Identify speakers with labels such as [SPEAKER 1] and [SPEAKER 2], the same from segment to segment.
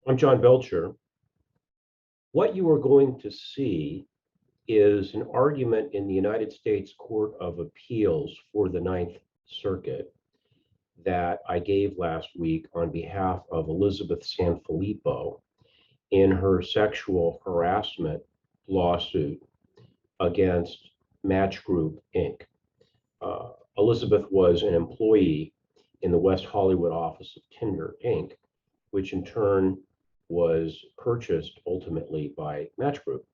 [SPEAKER 1] I'm John Belcher. What you are going to see is an argument in the United States Court of Appeals for the Ninth Circuit that I gave last week on behalf of Elizabeth Sanfilippo in her sexual harassment lawsuit against Match Group, Inc. Elizabeth was an employee in the West Hollywood office of Tinder, Inc., which in turn was purchased ultimately by Match Group.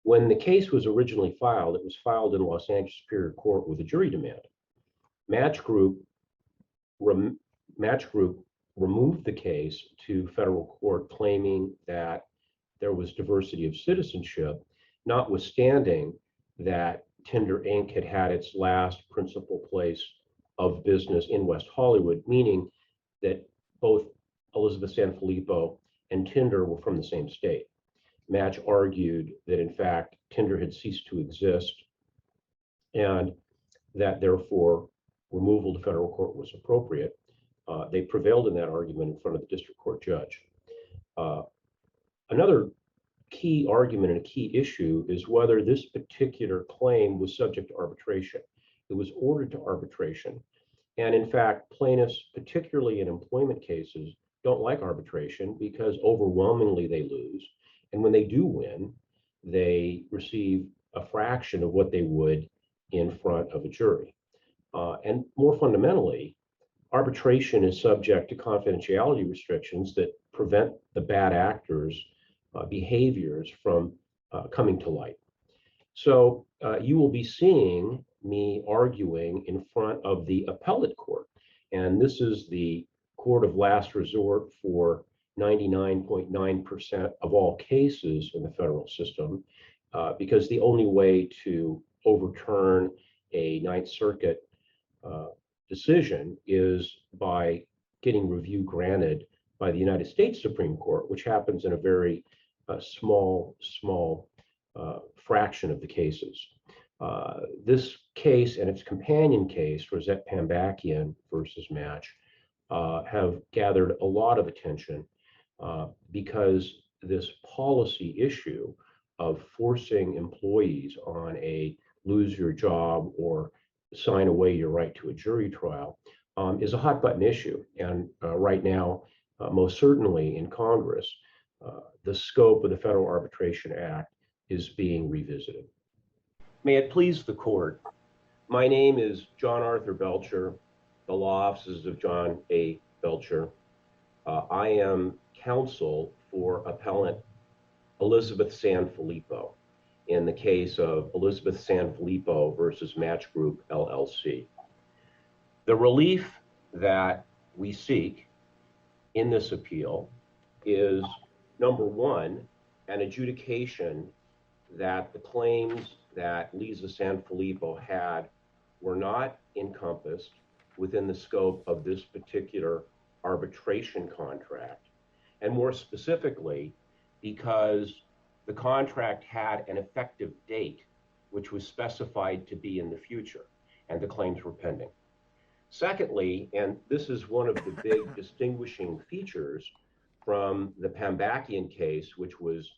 [SPEAKER 1] When the case was originally filed, it was filed in Los Angeles Superior Court with a jury demand. Match Group, Match Group removed the case to federal court, claiming that there was diversity of citizenship, notwithstanding that Tinder Inc. had had its last principal place of business in West Hollywood, meaning that both Elizabeth Sanfilippo and Tinder were from the same state. Match argued that, in fact, Tinder had ceased to exist and that, therefore, removal to federal court was appropriate. They prevailed in that argument in front of the district court judge. Another key argument and a key issue is whether this particular claim was subject to arbitration. It was ordered to arbitration. And in fact, plaintiffs, particularly in employment cases, don't like arbitration because overwhelmingly they lose. And when they do win, they receive a fraction of what they would in front of a jury. And more fundamentally, arbitration is subject to confidentiality restrictions that prevent the bad actors' behaviors from coming to light. So you will be seeing me arguing in front of the appellate court. And this is the court of last resort for 99.9% of all cases in the federal system, because the only way to overturn a Ninth Circuit decision is by getting review granted by the United States Supreme Court, which happens in a very small fraction of the cases. This case and its companion case, Rosette Pambakian versus Match, have gathered a lot of attention because this policy issue of forcing employees on a lose your job or sign away your right to a jury trial is a hot button issue. And right now, most certainly in Congress, the scope of the Federal Arbitration Act is being revisited. May it please the court, my name is John Arthur Belcher, the law offices of John A. Belcher. I am counsel for appellant Elizabeth Sanfilippo in the case of Elizabeth Sanfilippo versus Match Group LLC. The relief that we seek in this appeal is, number one, an adjudication that the claims that Lisa Sanfilippo had were not encompassed within the scope of this particular arbitration contract, and more specifically, because the contract had an effective date which was specified to be in the future, and the claims were pending. Secondly, and this is one of the big distinguishing features from the Pambakian case, which was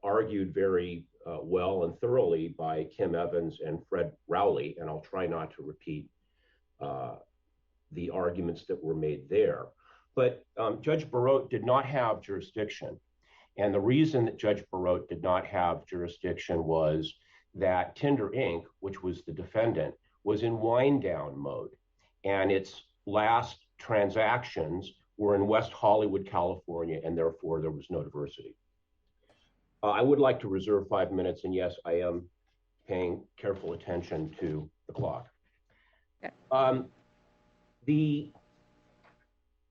[SPEAKER 1] argued very well and thoroughly by Kim Evans and Fred Rowley, and I'll try not to repeat the arguments that were made there. But Judge Barot did not have jurisdiction. And the reason that Judge Barot did not have jurisdiction was that Tinder Inc., which was the defendant, was in wind down mode. And its last transactions were in West Hollywood, California, and therefore there was no diversity. I would like to reserve 5 minutes, and yes, I am paying careful attention to the clock. Okay. The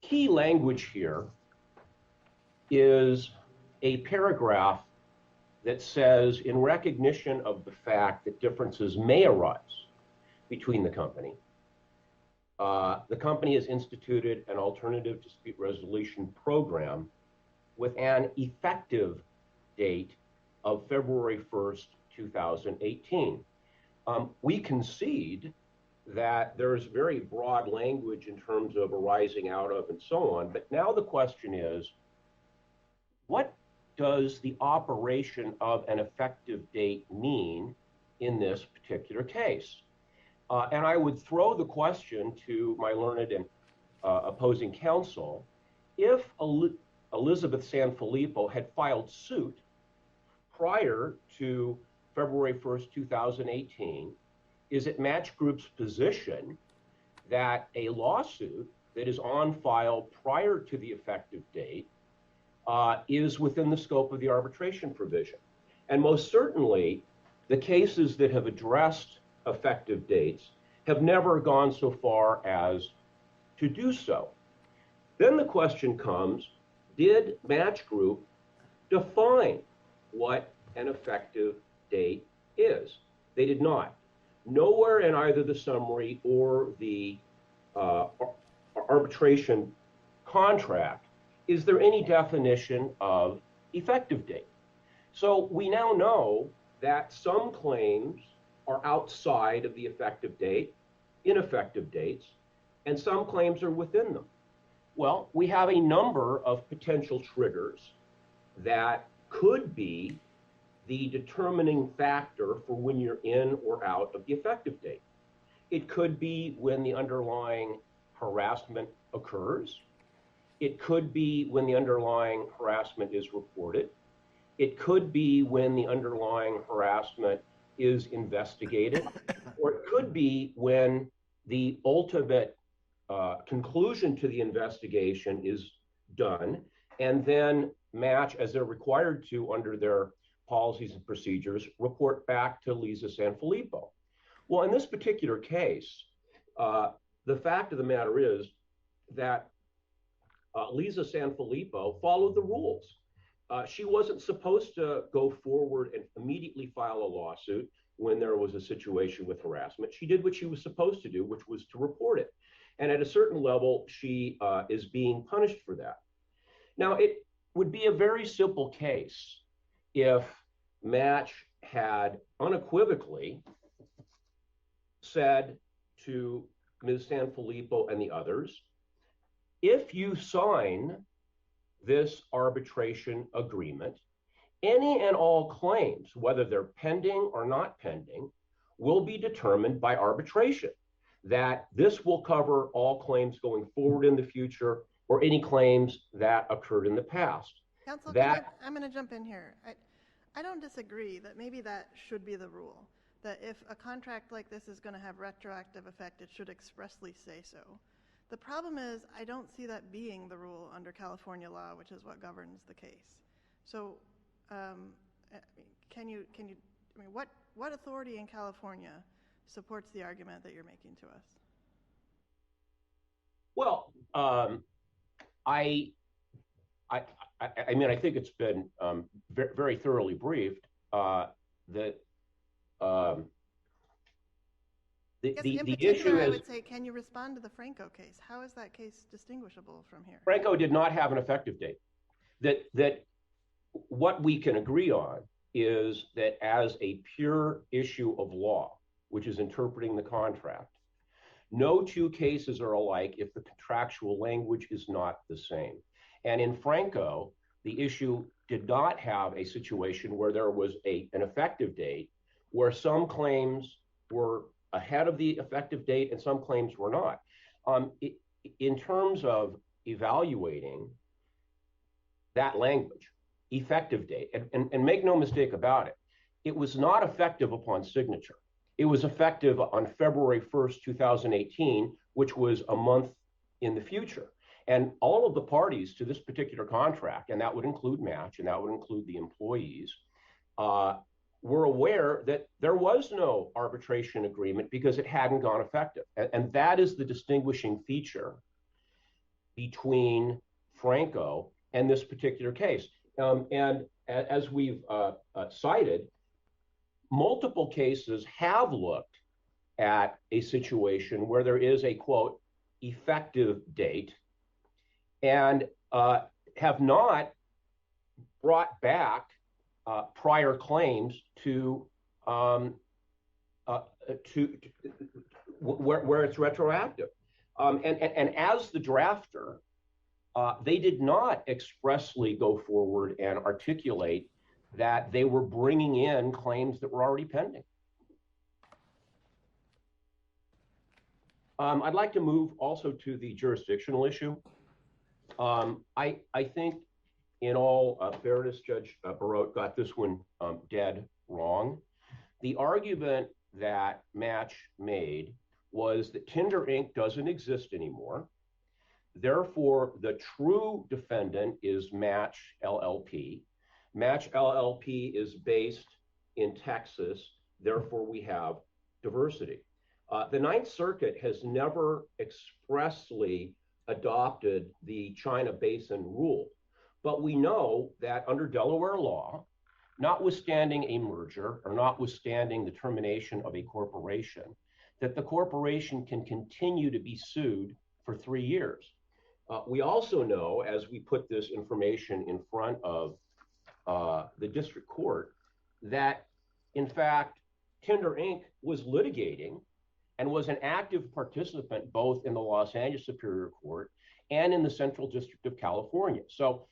[SPEAKER 1] key language here is a paragraph that says, in recognition of the fact that differences may arise between the company has instituted an alternative dispute resolution program with an effective date of February 1st, 2018. We concede that there's very broad language in terms of arising out of and so on, but now the question is, what does the operation of an effective date mean in this particular case? And I would throw the question to my learned and opposing counsel. If Elizabeth Sanfilippo had filed suit prior to February 1st, 2018, is it Match Group's position that a lawsuit that is on file prior to the effective date is within the scope of the arbitration provision? And most certainly, the cases that have addressed effective dates have never gone so far as to do so. Then the question comes, did Match Group define what an effective date is? They did not. Nowhere in either the summary or the arbitration contract is there any definition of effective date. So we now know that some claims are outside of the effective date, ineffective dates, and some claims are within them. Well, we have a number of potential triggers that could be the determining factor for when you're in or out of the effective date. It could be when the underlying harassment occurs. It could be when the underlying harassment is reported. It could be when the underlying harassment is investigated, or it could be when the ultimate conclusion to the investigation is done, and then Match, as they're required to under their policies and procedures, report back to Lisa Sanfilippo. Well, in this particular case, the fact of the matter is that Lisa Sanfilippo followed the rules. She wasn't supposed to go forward and immediately file a lawsuit when there was a situation with harassment. She did what she was supposed to do, which was to report it. And at a certain level, she is being punished for that. Now, it would be a very simple case if Match had unequivocally said to Ms. Sanfilippo and the others, if you sign this arbitration agreement, any and all claims, whether they're pending or not pending, will be determined by arbitration. That this will cover all claims going forward in the future or any claims that occurred in the past.
[SPEAKER 2] Counsel, I'm going to jump in here. I don't disagree that maybe that should be the rule, that if a contract like this is going to have retroactive effect, it should expressly say so. The problem is I don't see that being the rule under California law, which is what governs the case. So what authority in California supports the argument that you're making to us?
[SPEAKER 1] Well, I mean, I think it's been very thoroughly briefed that the issue is,
[SPEAKER 2] I would say, can you respond to the Franco case? How is that case distinguishable from here?
[SPEAKER 1] Franco did not have an effective date. That what we can agree on is that as a pure issue of law, which is interpreting the contract, no two cases are alike if the contractual language is not the same. And in Franco, the issue did not have a situation where there was an effective date, where some claims were ahead of the effective date and some claims were not. In terms of evaluating that language, effective date, and make no mistake about it, it was not effective upon signature. It was effective on February 1st, 2018, which was a month in the future. And all of the parties to this particular contract, and that would include Match, and that would include the employees, were aware that there was no arbitration agreement because it hadn't gone effective. And that is the distinguishing feature between Franco and this particular case. And as we've cited, multiple cases have looked at a situation where there is a, quote, effective date and have not brought back prior claims to where it's retroactive. And as the drafter they did not expressly go forward and articulate that they were bringing in claims that were already pending. I'd like to move also to the jurisdictional issue. I think in all fairness, Judge Barotte got this one dead wrong. The argument that Match made was that Tinder Inc. doesn't exist anymore. Therefore, the true defendant is Match LLP. Match LLP is based in Texas. Therefore, we have diversity. The Ninth Circuit has never expressly adopted the China Basin rule, but we know that under Delaware law, notwithstanding a merger or notwithstanding the termination of a corporation, that the corporation can continue to be sued for 3 years. We also know, as we put this information in front of the district court, that in fact, Tinder Inc. was litigating and was an active participant both in the Los Angeles Superior Court and in the Central District of California. So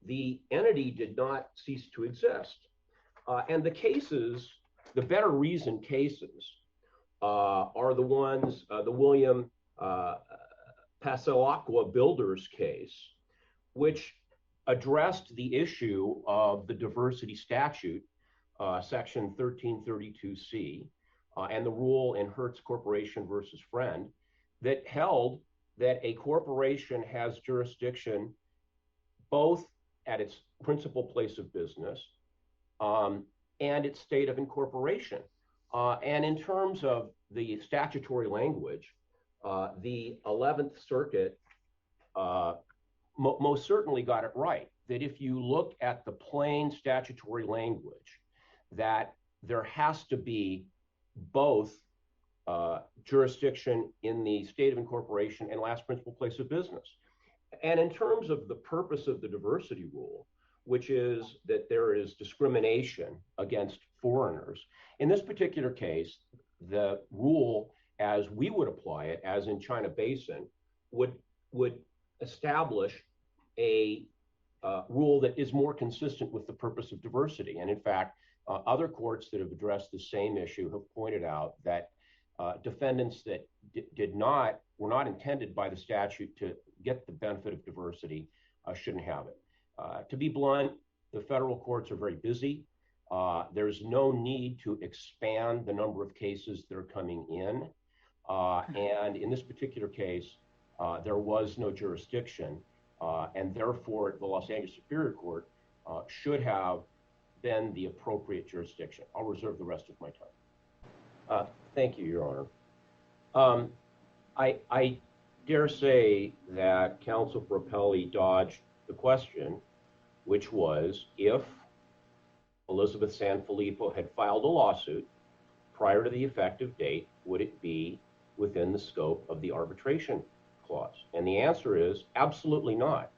[SPEAKER 1] the entity did not cease to exist. And the cases, the better reasoned cases, are the ones, the William Passalacqua Builders case, which addressed the issue of the diversity statute, section 1332C, and the rule in Hertz Corporation versus Friend, that held that a corporation has jurisdiction both at its principal place of business and its state of incorporation. And in terms of the statutory language, the 11th Circuit most certainly got it right, that if you look at the plain statutory language, that there has to be both jurisdiction in the state of incorporation and last principal place of business. And in terms of the purpose of the diversity rule, which is that there is discrimination against foreigners, in this particular case, the rule as we would apply it, as in China Basin, would establish a rule that is more consistent with the purpose of diversity. And in fact, other courts that have addressed the same issue have pointed out that defendants that were not intended by the statute to get the benefit of diversity shouldn't have it. To be blunt, the federal courts are very busy. There's no need to expand the number of cases that are coming in. And in this particular case, there was no jurisdiction. And therefore, the Los Angeles Superior Court should have been the appropriate jurisdiction. I'll reserve the rest of my time. Thank you, Your Honor. I dare say that Counsel for Appellee dodged the question, which was if Elizabeth Sanfilippo had filed a lawsuit prior to the effective date, would it be within the scope of the arbitration clause? And the answer is absolutely not.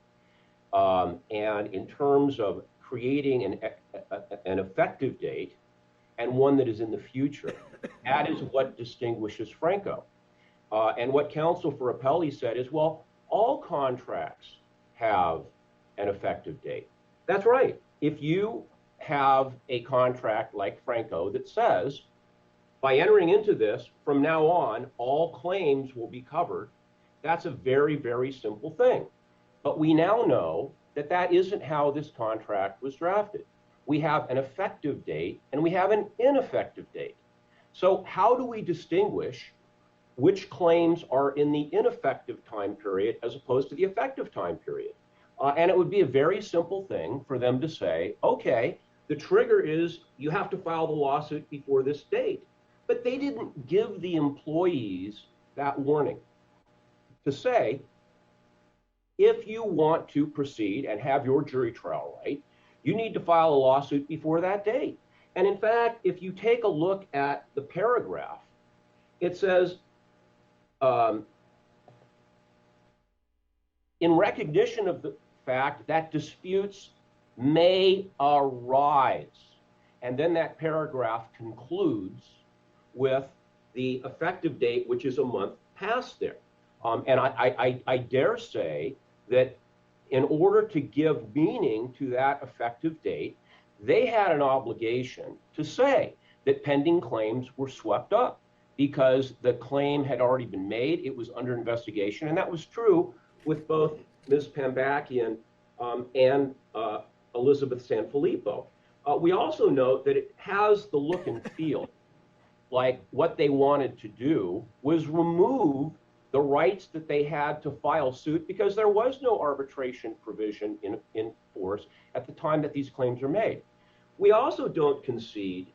[SPEAKER 1] And in terms of creating an effective date and one that is in the future, that is what distinguishes Franco. And what Counsel for Appellee said is, well, all contracts have an effective date. That's right. If you have a contract like Franco that says, by entering into this, from now on, all claims will be covered, that's a very, very simple thing. But we now know that that isn't how this contract was drafted. We have an effective date and we have an ineffective date. So how do we distinguish which claims are in the ineffective time period as opposed to the effective time period? And it would be a very simple thing for them to say, okay, the trigger is you have to file the lawsuit before this date. But they didn't give the employees that warning to say, if you want to proceed and have your jury trial right, you need to file a lawsuit before that date. And in fact, if you take a look at the paragraph, it says, in recognition of the fact that disputes may arise. And then that paragraph concludes with the effective date, which is a month past there. And I dare say that in order to give meaning to that effective date, they had an obligation to say that pending claims were swept up because the claim had already been made, it was under investigation, and that was true with both Ms. Pambakian and Elizabeth Sanfilippo. We also note that it has the look and feel like what they wanted to do was remove the rights that they had to file suit because there was no arbitration provision in force at the time that these claims are made. We also don't concede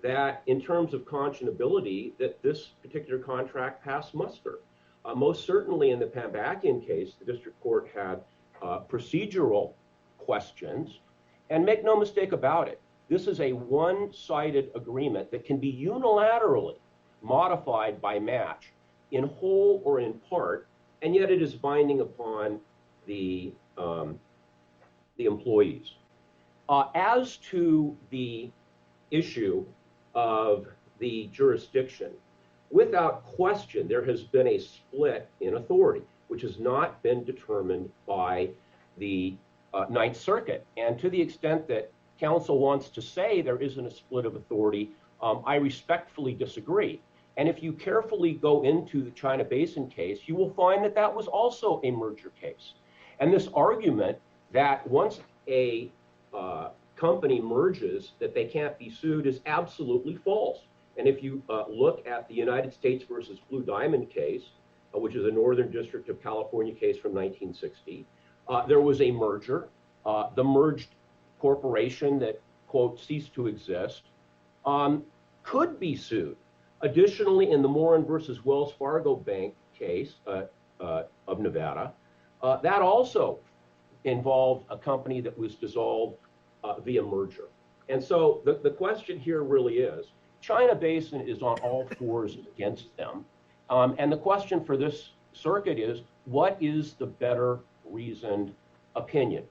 [SPEAKER 1] that in terms of conscionability that this particular contract passed muster. Most certainly in the Pambakian case, the district court had procedural questions, and make no mistake about it, this is a one-sided agreement that can be unilaterally modified by match in whole or in part, and yet it is binding upon the employees. As to the issue of the jurisdiction, without question, there has been a split in authority, which has not been determined by the Ninth Circuit. And to the extent that counsel wants to say there isn't a split of authority, I respectfully disagree. And if you carefully go into the China Basin case, you will find that that was also a merger case. And this argument that once a company merges that they can't be sued is absolutely false. And if you look at the United States versus Blue Diamond case, which is a Northern District of California case from 1960, there was a merger. The merged corporation that, quote, ceased to exist, could be sued. Additionally, in the Morin versus Wells Fargo Bank case of Nevada, that also involved a company that was dissolved via merger. And so the question here really is, China Basin is on all fours against them. And the question for this circuit is, what is the better reasoned opinion?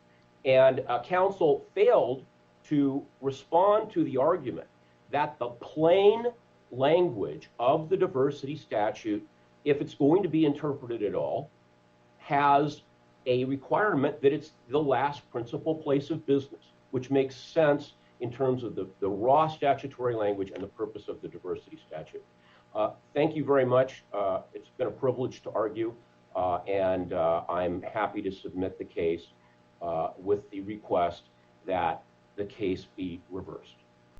[SPEAKER 1] And counsel failed to respond to the argument that the plain language of the diversity statute, if it's going to be interpreted at all, has a requirement that it's the last principal place of business, which makes sense in terms of the raw statutory language and the purpose of the diversity statute. Thank you very much. It's been a privilege to argue, and I'm happy to submit the case with the request that the case be reversed.